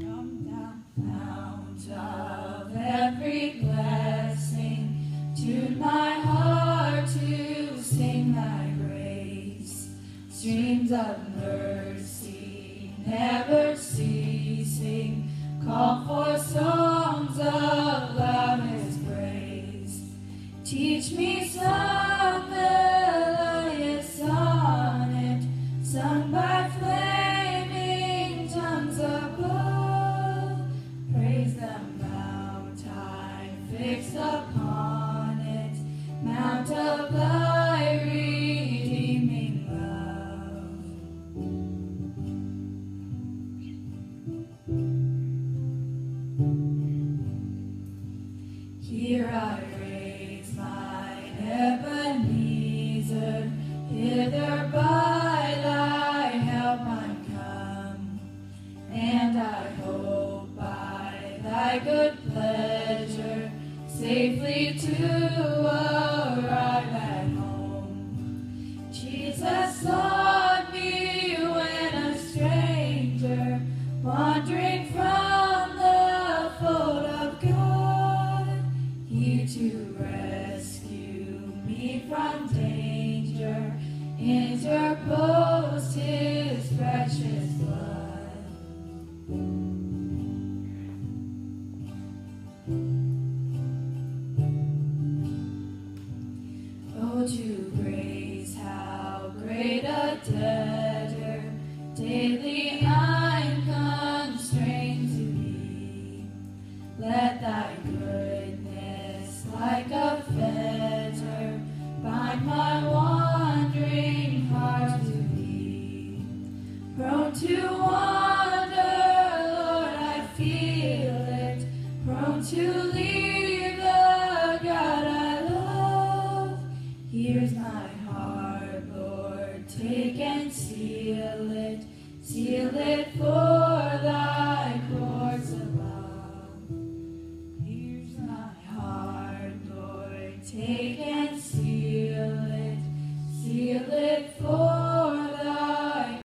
Come down, fount of every blessing, tune my heart to sing thy grace. Streams of mercy never ceasing, call for songs of loudest praise. Teach me some melodious sonnet, sung by flaming tongues above. Praise the mount high, fixed upon it, mount of thy redeeming love. Here I raise mine Ebenezer, hither by thy help I'm come, and I hope by thy good pleasure safely to arrive at home. Jesus sought me when a stranger, wandering from the fold of God, here to rescue me from danger, interposed his precious blood. Oh, to grace, how great a debtor daily I'm constrained to be. Let thy goodness, like a fetter, bind my wandering heart to thee. Prone to wander, Lord, I feel it, prone to leave the God I love. Here's my heart, Lord, take and seal it for thy courts above. Here's my heart, Lord, take